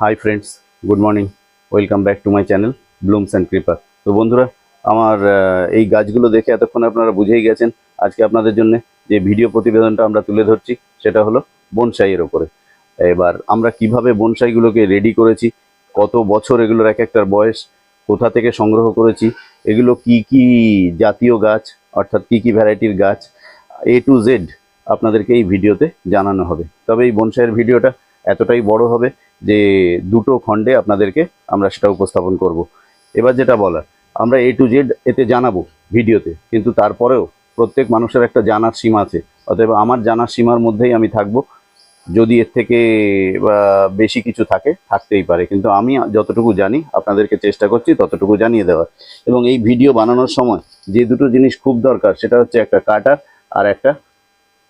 Hi friends, good morning. Welcome back to my channel blooms and creeper. তো বন্ধুরা, আমার এই গাছগুলো দেখে এতক্ষণ আপনারা বুঝেই গেছেন আজকে আপনাদের জন্য যে ভিডিও প্রতিবেদনটা আমরা তুলে ধরছি সেটা হলো বনসাইয়ের ওপরে। এবার আমরা কিভাবে বনসাইগুলোকে রেডি করেছি, কত বছর এগুলোর এক একটার বয়স, কোথা থেকে সংগ্রহ করেছি, এগুলো কি কি জাতীয় গাছ, অর্থাৎ কি কি ভ্যারাইটির গাছ, A to Z আপনাদেরকে এই ভিডিওতে জানানো হবে। তবে এই বনসাইয়ের ভিডিওটা এতটাই বড় হবে যে দুটো খণ্ডে আপনাদেরকে আমরা সেটা উপস্থাপন করব। এবার যেটা বলার, আমরা A to Z এতে জানাবো ভিডিওতে, কিন্তু তারপরেও প্রত্যেক মানুষের একটা জানার সীমা আছে। অতএব আমার জানার সীমার মধ্যেই আমি থাকবো। যদি এর থেকে বেশি কিছু থাকতেই পারে, কিন্তু আমি যতটুকু জানি আপনাদেরকে চেষ্টা করছি ততটুকু জানিয়ে দেওয়ার। এবং এই ভিডিও বানানোর সময় যে দুটো জিনিস খুব দরকার সেটা হচ্ছে একটা কাটার আর একটা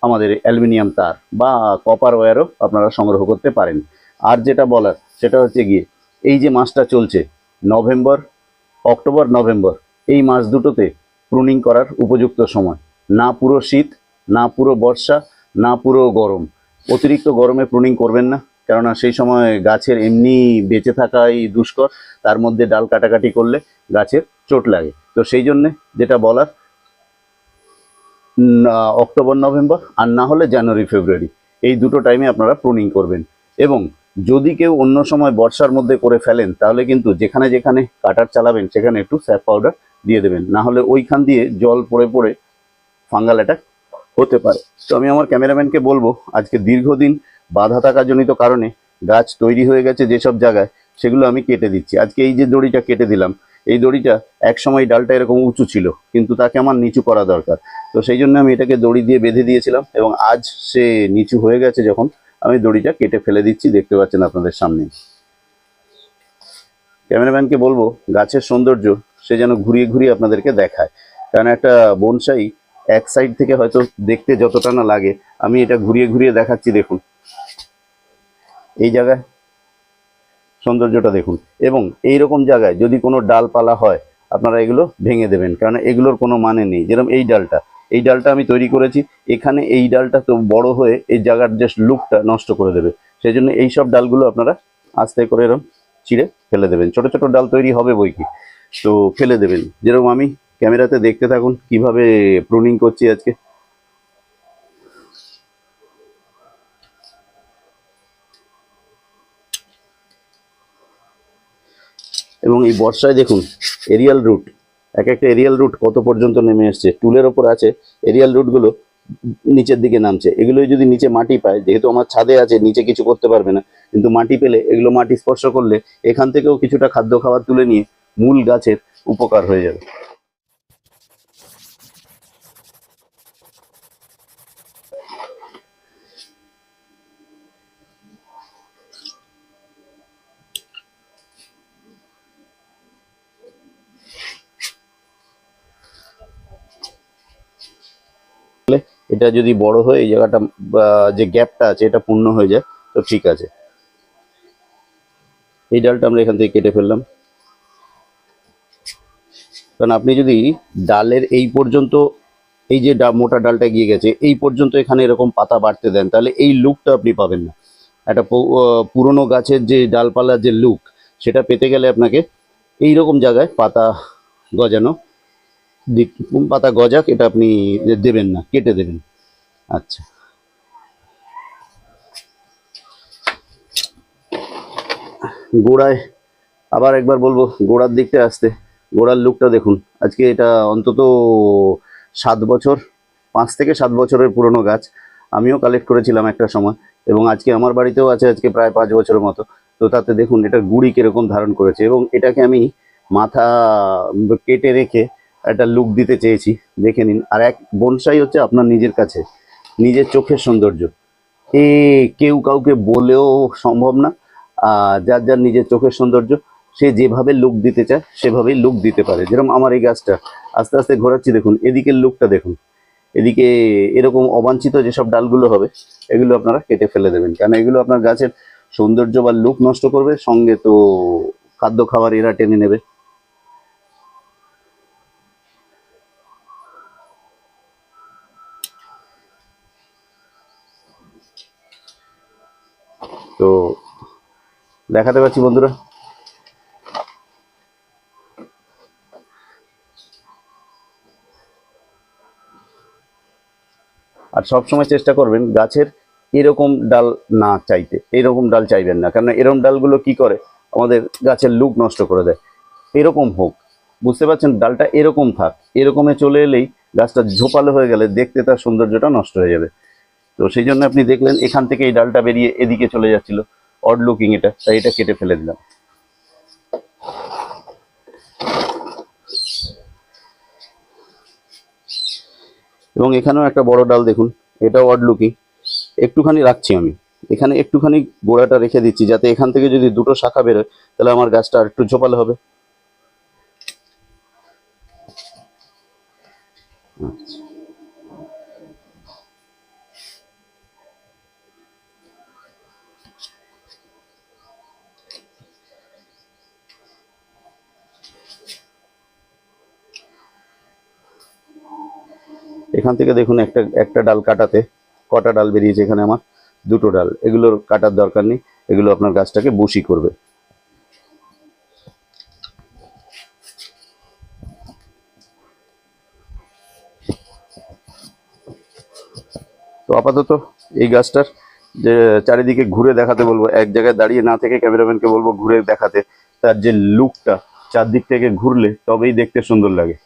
আমাদের অ্যালুমিনিয়াম তার বা কপার ওয়্যারও আপনারা সংগ্রহ করতে পারেন। আর যেটা বলার সেটা হচ্ছে গিয়ে, এই যে মাসটা চলছে নভেম্বর, অক্টোবর নভেম্বর, এই মাস দুটোতে প্রুনিং করার উপযুক্ত সময়। না পুরো শীত, না পুরো বর্ষা, না পুরো গরম। অতিরিক্ত গরমে প্রুনিং করবেন না, কেননা সেই সময় গাছের এমনি বেঁচে থাকাই দুষ্কর, তার মধ্যে ডাল কাটাকাটি করলে গাছের চোট লাগে। তো সেই জন্যে যেটা বলার, অক্টোবর নভেম্বর আর না হলে জানুয়ারি ফেব্রুয়ারি, এই দুটো টাইমে আপনারা প্রুনিং করবেন। এবং যদি কেউ অন্য সময় বর্ষার মধ্যে করে ফেলেন তাহলে কিন্তু যেখানে যেখানে কাটার চালাবেন সেখানে একটু স্যাপ পাউডার দিয়ে দেবেন, না হলে ওইখান দিয়ে জল পড়ে পড়ে ফাঙ্গাল অ্যাটাক হতে পারে। তো আমি আমার ক্যামেরাম্যানকে বলবো, আজকে দীর্ঘদিন বাধা থাকাজনিত কারণে গাছ তৈরি হয়ে গেছে যেসব জায়গায়, সেগুলো আমি কেটে দিচ্ছি। আজকে এই যে দড়িটা কেটে দিলাম, এই দড়িটা এক সময় ডালটা এরকম উঁচু ছিল, কিন্তু তাকে আমার নিচু করা দরকার। তো সেই জন্য আমি এটাকে দড়ি দিয়ে বেঁধে দিয়েছিলাম, এবং আজ সে নিচু হয়ে গেছে যখন, আমি দড়িটা কেটে ফেলে দিচ্ছি, দেখতে পাচ্ছেন আপনাদের সামনে। ক্যামেরাম্যানকে বলবো গাছের সৌন্দর্য সে যেন ঘুরিয়ে ঘুরিয়ে আপনাদেরকে দেখায়, কারণ একটা বনসাই এক সাইড থেকে হয়তো দেখতে যতটা না লাগে, আমি এটা ঘুরিয়ে ঘুরিয়ে দেখাচ্ছি। দেখুন এই জায়গায় সৌন্দর্যটা দেখুন। এবং এই রকম জায়গায় যদি কোনো ডালপালা হয় আপনারা এগুলো ভেঙে দেবেন, কারণ এগুলোর কোনো মানে নেই। যেরকম এই ডালটা আমি তৈরি করেছি, এখানে এই ডালটা তো বড় হয়ে এই জায়গার যে লুকটা নষ্ট করে দেবে। সেই জন্য এই সব ডালগুলো আপনারা আস্তে করে এরকম চিড়ে ফেলে দেবেন। ছোট ছোট ডাল তৈরি হবে বই কি, তো ফেলে দেবেন। যেরকম আমি ক্যামেরাতে দেখতে থাকুন কিভাবে প্রুনিং করছি আজকে। এবং এই বর্ষায় দেখুন এরিয়াল রুট, এক একটা এরিয়াল রুট কত পর্যন্ত নেমে এসছে, টুলের ওপর আছে এরিয়াল রুটগুলো নিচের দিকে নামছে। এগুলোই যদি নিচে মাটি পায়, যেহেতু আমার ছাদে আছে নিচে কিছু করতে পারবে না, কিন্তু মাটি পেলে এগুলো মাটি স্পর্শ করলে এখান থেকেও কিছুটা খাদ্য খাবার তুলে নিয়ে মূল গাছের উপকার হয়ে যাবে। এটা যদি বড় হয়ে এই জায়গাটা যে গ্যাপটা আছে এটা পূর্ণ হয়ে যায়, তো ঠিক আছে। এই ডালটা আমরা এখান থেকে কেটে ফেললাম, কারণ আপনি যদি ডালের এই পর্যন্ত, এই যে মোটা ডালটা গিয়ে গেছে এই পর্যন্ত এখানে এরকম পাতা বাড়তে দেন, তাহলে এই লুকটা আপনি পাবেন না। একটা পুরনো গাছের যে ডালপালার যে লুক, সেটা পেতে গেলে আপনাকে এই রকম জায়গায় পাতা গজানো, পাতা গজাক এটা আপনি দেবেন না, কেটে দেবেন। আচ্ছা, গোড়ায় আবার একবার বলবো গোড়ার দিকটা আসতে। গোড়ার লুকটা দেখুন। আজকে এটা অন্তত 7 বছর, 5 থেকে 7 বছরের পুরনো গাছ। আমিও কালেক্ট করেছিলাম একটা সময়, এবং আজকে আমার বাড়িতেও আছে আজকে প্রায় 5 বছরের মতো। তো তাতে দেখুন এটা গুড়ি কিরকম ধারণ করেছে, এবং এটাকে আমি মাথা কেটে রেখে একটা লুক দিতে চেয়েছি। দেখে নিন। আর এক বনসাই হচ্ছে আপনার নিজের কাছে নিজের চোখের সৌন্দর্য, এ কেউ কাউকে বলেও সম্ভব না। যার যার নিজের চোখের সৌন্দর্য, সে যেভাবে লুক দিতে চায় সেভাবেই লুক দিতে পারে। যেরকম আমার এই গাছটা আস্তে আস্তে ঘোরাচ্ছি, দেখুন এদিকের লুকটা দেখুন। এদিকে এরকম অবাঞ্ছিত যেসব ডালগুলো হবে এগুলো আপনারা কেটে ফেলে দেবেন, কারণ এগুলো আপনার গাছের সৌন্দর্য বা লুক নষ্ট করবে, সঙ্গে তো খাদ্য খাবার এরা টেনে নেবে। তো দেখাতে পাচ্ছি বন্ধুরা। আর সব সময় চেষ্টা করবেন গাছের এরকম ডাল না চাইতে, এরকম ডাল চাইবেন না, কারণ এরকম ডালগুলো কি করে আমাদের গাছের লুক নষ্ট করে দেয়। এরকম হোক, বুঝতে পারছেন, ডালটা এরকম থাক, এরকমে চলে এলেই গাছটা ঝোপালো হয়ে গেলে দেখতে তার সৌন্দর্যটা নষ্ট হয়ে যাবে। তো সেই জন্য আপনি দেখলেন এখান থেকে এই ডালটা বেরিয়ে এদিকে চলে যাচ্ছিল, অড লুকিং এটা, তাই এটা কেটে ফেলে দিলাম। এবং এখানেও একটা বড় ডাল দেখুন, এটাও অড লুকিং, একটুখানি রাখছি আমি এখানে, একটুখানি গোড়াটা রেখে দিচ্ছি যাতে এখান থেকে যদি দুটো শাখা বেরোয় তাহলে আমার গাছটা আর একটু ঝোপালো হবে। এখান থেকে দেখুন একটা একটা ডাল কাটাতে কটা ডাল বেরিয়েছে, এখানে আমার দুটো ডাল, এগুলোর কাটার দরকার নেই, এগুলো আপনার গাছটাকে বুশি করবে। তো আপাতত এই গাছটার যে চারিদিকে ঘুরে দেখাতে বলবো, এক জায়গায় দাঁড়িয়ে না থেকে ক্যামেরাম্যানকে বলবো ঘুরে দেখাতে, তার যে লুকটা চারদিক থেকে ঘুরলে তবেই দেখতে সুন্দর লাগে।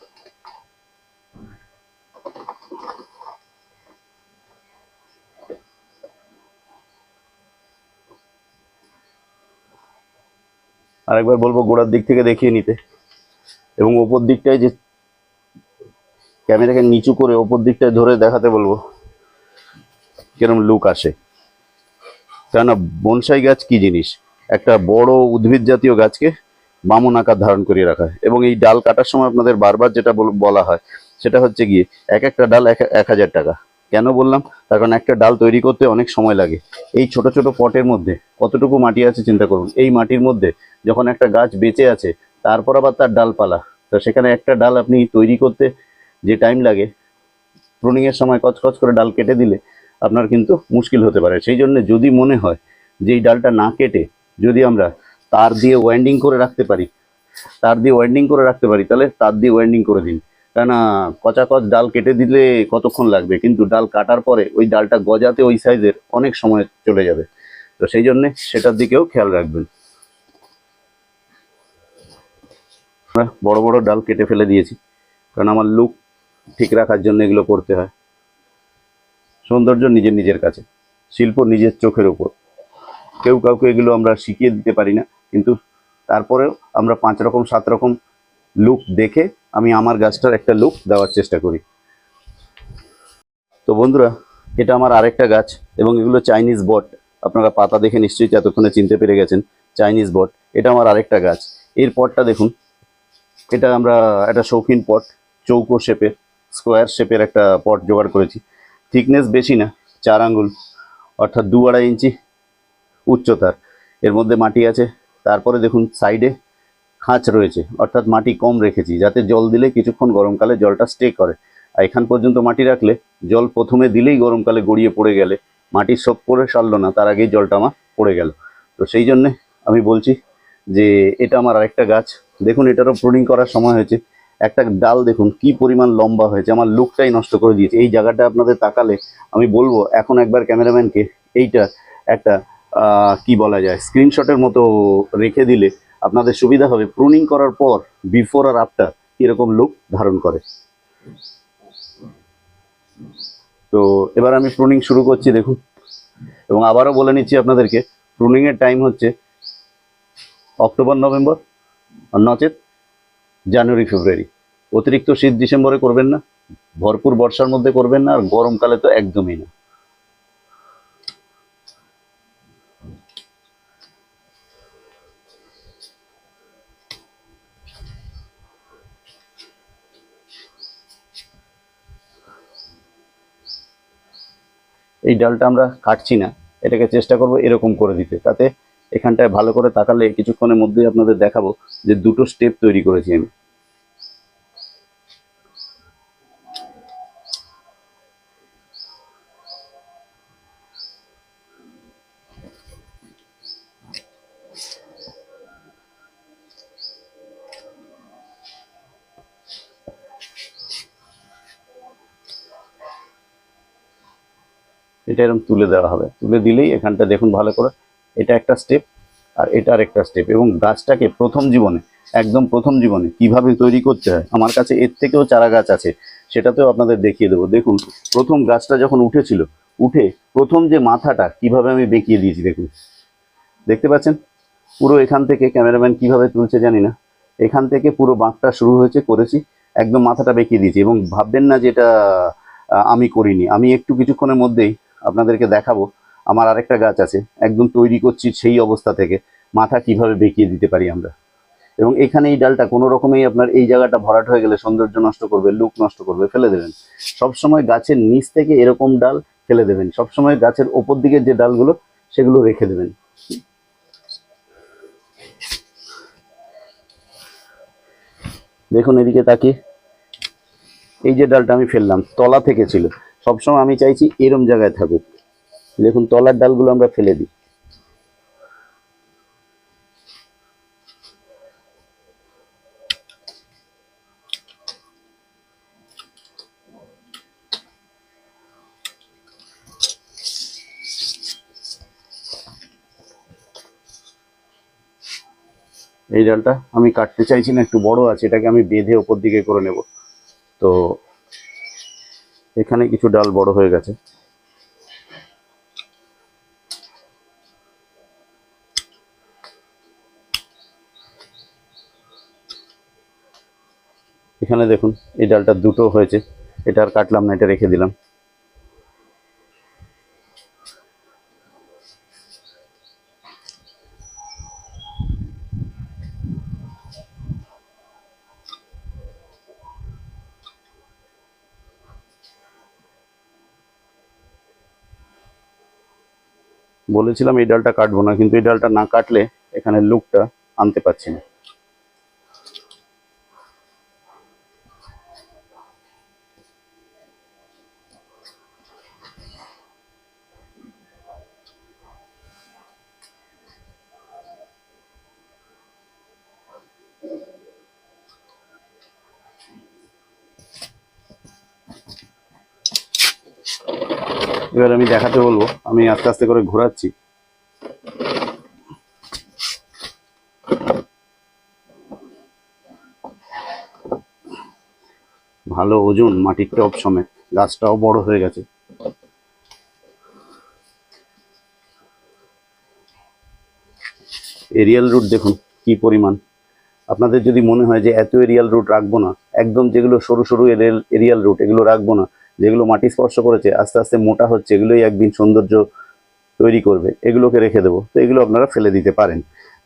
আরেকবার বলবো গোড়ার দিক থেকে দেখিয়ে নিতে, এবং ওপর দিকটায় যে ক্যামেরাকে নিচু করে ওপর দিকটায় ধরে দেখাতে বলবো কিরম লুক আসে। কেননা বনসাই গাছ কি জিনিস, একটা বড় উদ্ভিদ জাতীয় গাছকে বামন আকার ধারণ করিয়ে রাখা হয়। এবং এই ডাল কাটার সময় আপনাদের বারবার যেটা বলা হয় সেটা হচ্ছে গিয়ে এক একটা ডাল 1000 টাকা। কেন বললাম, তার কারণ একটা ডাল তৈরি করতে অনেক সময় লাগে। এই ছোট ছোট পটের মধ্যে কতটুকু মাটি আছে চিন্তা করুন, এই মাটির মধ্যে যখন একটা গাছ বেঁচে আছে তারপর আবার তার ডালপালা, তো সেখানে একটা ডাল আপনি তৈরি করতে যে টাইম লাগে, প্রুনিংয়ের সময় কচকচ করে ডাল কেটে দিলে আপনার কিন্তু মুশকিল হতে পারে। সেই জন্য যদি মনে হয় যে এই ডালটা না কেটে যদি আমরা তার দিয়ে ওয়াইন্ডিং করে রাখতে পারি, তাহলে তার দিয়ে ওয়াইন্ডিং করে দিন। কেননা কচাকচ ডাল কেটে দিলে কতক্ষণ লাগবে, কিন্তু ডাল কাটার পরে ওই ডালটা গজাতে ওই সাইজের অনেক সময় চলে যাবে। তো সেই জন্যে সেটার দিকেও খেয়াল রাখবেন। বড় বড় ডাল কেটে ফেলে দিয়েছি, কারণ আমার লুক ঠিক রাখার জন্য এগুলো করতে হয়। সৌন্দর্য নিজের নিজের কাছে, শিল্প নিজের চোখের ওপর। কেউ কাউকে এগুলো আমরা শিখিয়ে দিতে পারি না, কিন্তু তারপরেও আমরা 5 রকম 7 রকম লুক দেখে আমি আমার গাছটার একটা লুক দেওয়ার চেষ্টা করি। তো বন্ধুরা, এটা আমার আরেকটা গাছ, এবং এগুলো চাইনিজ বট। আপনারা পাতা দেখে নিশ্চয়ই এতক্ষণে চিনতে পেরে গেছেন, চাইনিজ বট। এটা আমার আরেকটা গাছ। এর পটটা দেখুন, এটা আমরা একটা শৌখিন পট, চৌকো শেপের, স্কোয়ার শেপের একটা পট জোগাড় করেছি। থিকনেস বেশি না, 4 আঙ্গুল, অর্থাৎ 2-2.5 ইঞ্চি উচ্চতার। এর মধ্যে মাটি আছে, তারপরে দেখুন সাইডে খাঁচ রয়েছে, অর্থাৎ মাটি কম রেখেছি যাতে জল দিলে কিছুক্ষণ গরমকালে জলটা স্টে করে। আর এখান পর্যন্ত মাটি রাখলে জল প্রথমে দিলেই গরমকালে গড়িয়ে পড়ে গেলে মাটি সব করে সারলো না, তার আগেই জলটা আমার পড়ে গেল। তো সেই জন্যে আমি বলছি যে এটা আমার আরেকটা গাছ। দেখুন এটারও প্রুনিং করার সময় হয়েছে। একটা ডাল দেখুন কি পরিমাণ লম্বা হয়েছে, আমার লুকটাই নষ্ট করে দিয়েছে। এই জায়গাটা আপনাদের তাকালে আমি বলবো এখন একবার ক্যামেরাম্যানকে এইটা একটা কি বলা যায় স্ক্রিনশটের মতো রেখে দিলে আপনাদের সুবিধা হবে, প্রুনিং করার পর বিফোর আর আফটার এরকম লুক ধারণ করে। তো এবার আমি প্রুনিং শুরু করছি দেখুন, এবং আবারও বলে নিচ্ছি আপনাদেরকে, প্রুনিংয়ের টাইম হচ্ছে অক্টোবর নভেম্বর, আর নচেত জানুয়ারি ফেব্রুয়ারি। অতিরিক্ত শীত ডিসেম্বরে করবেন না, ভরপুর বর্ষার মধ্যে করবেন না, আর গরমকালে তো একদমই না। এই ডালটা আমরা কাটছি না, এটাকে চেষ্টা করব এরকম করে দিতে, তাতে এখানটায় ভালো করে তাকালে কিছুক্ষণের মধ্যেই আপনাদের দেখাবো যে দুটো স্টেপ তৈরি করেছি আমি। এটা এরকম তুলে দেওয়া হবে, তুলে দিলেই এখানটা দেখুন ভালো করে, এটা একটা স্টেপ আর এটা আরেকটা স্টেপ। এবং গাছটাকে একদম প্রথম জীবনে কিভাবে তৈরি করতে হয়, আমার কাছে এর থেকেও চারা গাছ আছে, সেটাতেও আপনাদের দেখিয়ে দেবো। দেখুন প্রথম গাছটা যখন উঠেছিল, উঠে প্রথম যে মাথাটা কিভাবে আমি বেঁকিয়ে দিয়েছি, দেখুন দেখতে পাচ্ছেন পুরো এখান থেকে, ক্যামেরাম্যান কিভাবে তুলছে জানি না, এখান থেকে পুরো বাঁকটা শুরু হয়েছে, করেছি একদম মাথাটা বেঁকিয়ে দিয়েছি। এবং ভাববেন না যে এটা আমি করিনি, আমি কিছুক্ষণের মধ্যেই আপনাদেরকে দেখাবো আমার আরেকটা গাছ আছে, একদম তৈরি করছি সেই অবস্থা থেকে, মাথা কিভাবে বেঁকিয়ে দিতে পারি আমরা। এবং এখানে এই ডালটা কোনো রকমেই আপনার এই জায়গাটা ভরাট হয়ে গেলে সৌন্দর্য নষ্ট করবে, লুক নষ্ট করবে, ফেলে দেবেন। সবসময় গাছের নিচ থেকে এরকম ডাল ফেলে দেবেন, সবসময় গাছের ওপর দিকের যে ডালগুলো সেগুলো রেখে দেবেন। দেখুন এদিকে তাকিয়ে, এই যে ডালটা আমি ফেললাম তলা থেকে ছিল, সবসময় আমি চাইছি এরম জায়গায় থাকুক। দেখুন তলার ডালগুলো আমরা ফেলে দিই। এই ডালটা আমি কাটতে চাইছি না, একটু বড় আছে, এটাকে আমি বেঁধে ওপর দিকে করে নেব। তো এখানে কিছু ডাল বড় হয়ে গেছে, এখানে দেখুন এই ডালটা দুটো হয়েছে, এটা আর কাটলাম না, এটা রেখে দিলাম। বলেছিলাম এই ডালটা কাটবো না, কিন্তু এই ডালটা না কাটলে এখানে লুকটা আনতে পারছি না। এবার আমি দেখাতে বলবো, আমি আস্তে আস্তে করে ঘোরাচ্ছি। ভালো ওজন, মাটির টব সমেত, গাছটাও বড় হয়ে গেছে। এরিয়াল রুট দেখুন কি পরিমাণ। আপনাদের যদি মনে হয় যে এত এরিয়াল রুট রাখবো না, একদম যেগুলো সরু সরু এরিয়াল রুট এগুলো রাখবো না, যেগুলো মাটি স্পর্শ করেছে আস্তে আস্তে মোটা হচ্ছে, এগুলোই একদিন সৌন্দর্য তৈরি করবে, এগুলোকে রেখে দেবো। তো এগুলো আপনারা ফেলে দিতে পারেন,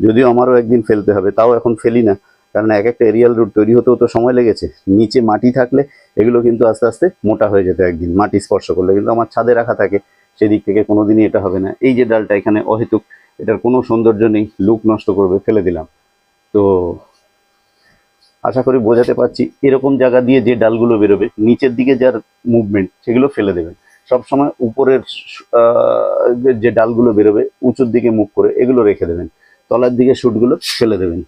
যদিও আমারও একদিন ফেলতে হবে, তাও এখন ফেলি না, কারণ এক একটা এরিয়াল রুট তৈরি হতেও তো সময় লেগেছে। নিচে মাটি থাকলে এগুলো কিন্তু আস্তে আস্তে মোটা হয়ে যেত একদিন মাটি স্পর্শ করলে, কিন্তু আমার ছাদে রাখা থাকে, সেদিক থেকে কোনোদিনই এটা হবে না। এই যে ডালটা এখানে অহেতুক, এটার কোনো সৌন্দর্য নেই, লুক নষ্ট করবে, ফেলে দিলাম। তো আশা করি বোঝাতে পারছি, এরকম জায়গা দিয়ে যে ডালগুলো বেরোবে, নিচের দিকে যার মুভমেন্ট সেগুলো ফেলে দেবেন। সবসময় উপরের যে ডালগুলো বেরোবে উঁচুর দিকে মুখ করে এগুলো রেখে দেবেন, তলার দিকে শুটগুলো ফেলে দেবেন।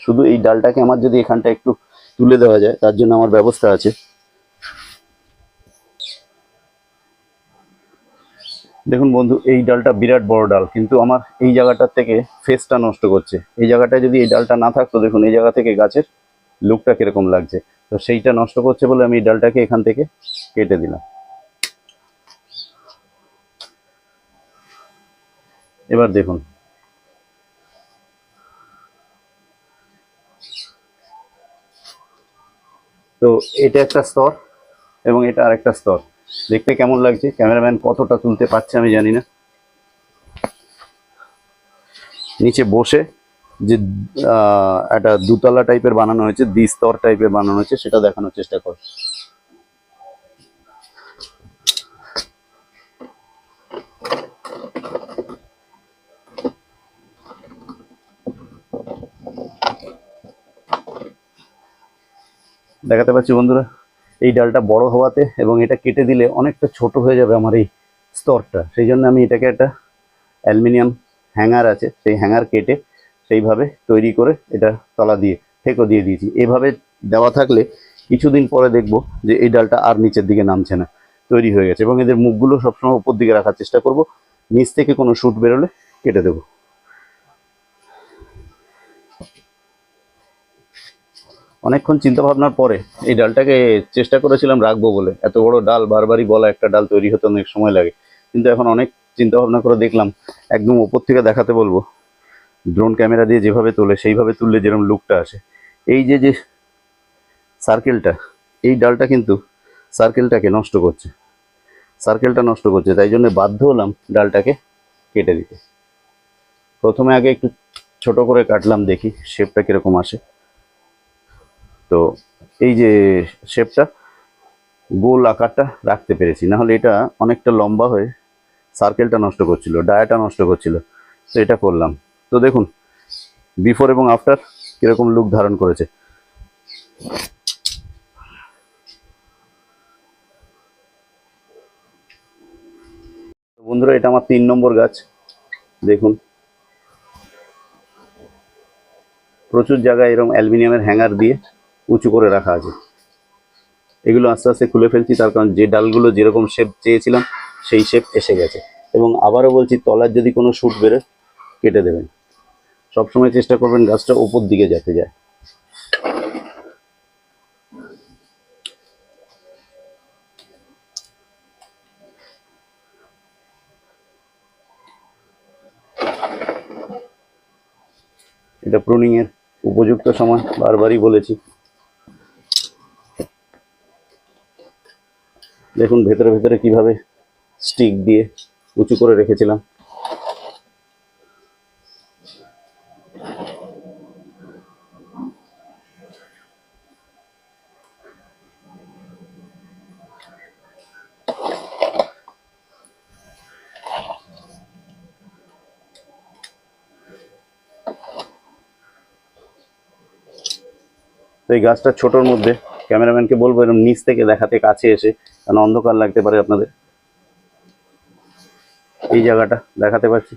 শুধু এই ডালটাকে আমার যদি এখানটা একটু তুলে দেওয়া যায়, তার জন্য আমার ব্যবস্থা আছে। দেখুন বন্ধু, এই ডালটা বিরাট বড় ডাল, কিন্তু আমার এই জায়গাটার থেকে ফেসটা নষ্ট করছে। এই জায়গাটায় যদি এই ডালটা না থাকতো, দেখুন এই জায়গা থেকে গাছের লুকটা কিরকম লাগছে, তো সেইটা নষ্ট করছে বলে আমি এই ডালটাকে এখান থেকে কেটে দিলাম। এবার দেখুন তো এটা একটা স্তর এবং এটা আরেকটা স্তর, দেখতে কেমন লাগছে, ক্যামেরাম্যান কতটা তুলতে পারছে আমি জানি না। নিচে বসে যে একটা দুতলা টাইপের বানানো হয়েছে, দ্বিস্তর টাইপের বানানো হয়েছে, সেটা দেখানোর চেষ্টা কর। দেখাতে পাচ্ছি বন্ধুরা, এই ডালটা বড় হওয়াতে এবং এটা কেটে দিলে অনেকটা ছোট হয়ে যাবে আমার এই স্তরটা, সেই জন্য আমি এটাকে একটা অ্যালুমিনিয়াম হ্যাঙ্গার আছে, সেই হ্যাঙ্গার কেটে সেইভাবে তৈরি করে এটা তলা দিয়ে থেকো দিয়ে দিয়েছি। এভাবে দেওয়া থাকলে কিছুদিন পরে দেখব যে এই ডালটা আর নিচের দিকে নামছে না, তৈরি হয়ে গেছে। এবং এদের মুখগুলো সবসময় উপর দিকে রাখার চেষ্টা করব, নিচ থেকে কোনো শুট বেরোলে কেটে দেবো। অনেকক্ষণ চিন্তা ভাবনার পরে এই ডালটাকে চেষ্টা করেছিলাম রাখবো বলে, এত বড় ডাল বারবারই বলা একটা ডাল তৈরি হতে অনেক সময় লাগে, কিন্তু এখন অনেক চিন্তা ভাবনা করে দেখলাম একদম ওপর থেকে দেখাতে বলবো। ড্রোন ক্যামেরা দিয়ে যেভাবে তোলে সেইভাবে তুললে যেরকম লুকটা আসে, এই যে যে সার্কেলটা, এই ডালটা কিন্তু সার্কেলটাকে নষ্ট করছে, সার্কেলটা নষ্ট করছে, তাই জন্য বাধ্য হলাম ডালটাকে কেটে দিতে। প্রথমে আগে একটু ছোট করে কাটলাম, দেখি শেপটা কিরকম আসে। তো এই যে শেপটা, গোল আকারটা রাখতে পেরেছি, না হলে এটা অনেকটা লম্বা হয়ে সার্কেলটা নষ্ট করছিল, ডায়াটা নষ্ট করছিল। তো এটা করলাম। তো দেখুন বিফোর এবং আফটার কিরকম লুক ধারণ করেছে। বন্ধুরা, এটা আমার 3 নম্বর গাছ। দেখুন প্রচুর জায়গায় এরকম অ্যালুমিনিয়ামের হ্যাঙ্গার দিয়ে উঁচু করে রাখা আছে। এগুলো আস্তে আস্তে খুলে ফেলছি, তার কারণ যে ডালগুলো যেরকম শেপ চেয়েছিলাম সেই শেপ এসে গেছে। এবং আবারও বলছি, তলার যদি কোনো শুট বেরোয় কেটে দেবেন। সবসময় চেষ্টা করবেন গাছটা উপর দিকে যাতে যায়। এটা প্রুনিং এর উপযুক্ত সময়, বারবারই বলেছি। দেখুন ভেতরে ভেতরে কিভাবে স্টিক দিয়ে উঁচু করে রেখেছিলাম। তো এই গাছটা ছোটোর মধ্যে ক্যামেরাম্যানকে বলবো এরকম নিচ থেকে দেখাতে কাছে এসে, কারণ অন্ধকার লাগতে পারে আপনাদের। এই জায়গাটা দেখাতে পাচ্ছি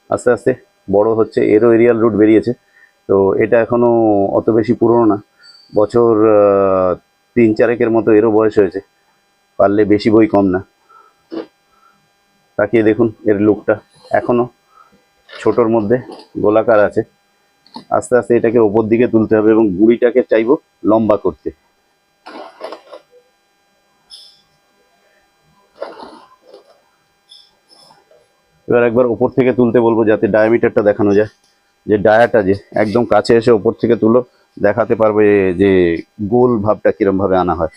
আস্তে আস্তে বড় হচ্ছে, এরও এরিয়াল রুট বেরিয়েছে। তো এটা এখনো অত বেশি পুরনো না, বছর 3-4 মতো এরও বয়স হয়েছে, পারলে বেশি বই কম না। তাকিয়ে দেখুন এর লুকটা, এখনো ছোটোর মধ্যে গোলাকার আছে। আস্তে আস্তে এটাকে ওপর দিকে তুলতে হবে এবং গুঁড়িটাকে চাইবো লম্বা করতে। এবার একবার ওপর থেকে তুলতে বলবো, যাতে ডায়ামিটারটা দেখানো যায়, যে ডায়াটা যে একদম কাছে এসে ওপর থেকে তুলো দেখাতে পারবে যে গোল ভাবটা কিরম ভাবে আনা হয়।